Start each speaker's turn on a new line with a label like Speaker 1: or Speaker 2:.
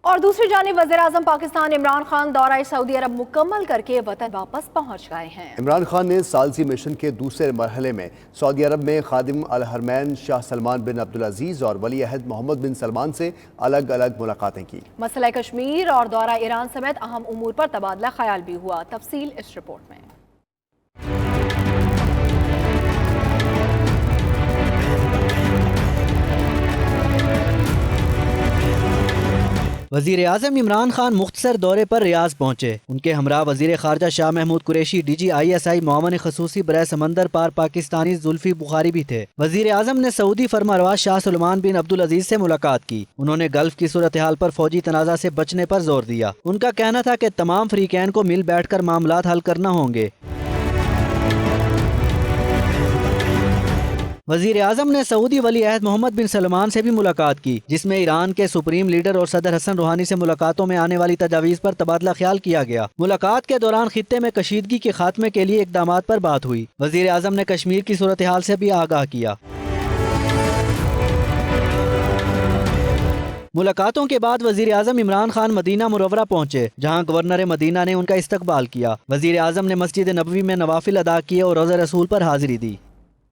Speaker 1: اور دوسری جانب وزیراعظم پاکستان عمران خان دورہ سعودی عرب مکمل کر کے وطن واپس پہنچ گئے ہیں۔
Speaker 2: عمران خان نے ثالثی مشن کے دوسرے مرحلے میں سعودی عرب میں خادم الحرمین شاہ سلمان بن عبدالعزیز اور ولی عہد محمد بن سلمان سے الگ الگ ملاقاتیں کی۔
Speaker 1: مسئلہ کشمیر اور دورہ ایران سمیت اہم امور پر تبادلہ خیال بھی ہوا۔ تفصیل اس رپورٹ میں۔
Speaker 3: وزیر اعظم عمران خان مختصر دورے پر ریاض پہنچے۔ ان کے ہمراہ وزیر خارجہ Shah Mahmood Qureshi, D G ISI معاون خصوصی برائے سمندر پار پاکستانی زلفی بخاری بھی تھے۔ وزیر اعظم نے سعودی فرمانروا شاہ سلمان بن عبدالعزیز سے ملاقات کی۔ انہوں نے گلف کی صورتحال پر فوجی تنازع سے بچنے پر زور دیا۔ ان کا کہنا تھا کہ تمام فریقین کو مل بیٹھ کر معاملات حل کرنا ہوں گے۔ وزیر اعظم نے سعودی ولی عہد محمد بن سلمان سے بھی ملاقات کی، جس میں ایران کے سپریم لیڈر اور صدر حسن روحانی سے ملاقاتوں میں آنے والی تجاویز پر تبادلہ خیال کیا گیا۔ ملاقات کے دوران خطے میں کشیدگی کے خاتمے کے لیے اقدامات پر بات ہوئی۔ وزیر اعظم نے کشمیر کی صورتحال سے بھی آگاہ کیا۔ ملاقاتوں کے بعد وزیر اعظم عمران خان مدینہ منورہ پہنچے، جہاں گورنر مدینہ نے ان کا استقبال کیا۔ وزیر اعظم نے مسجد نبوی میں نوافل ادا کیے اور روضہ رسول پر حاضری دی۔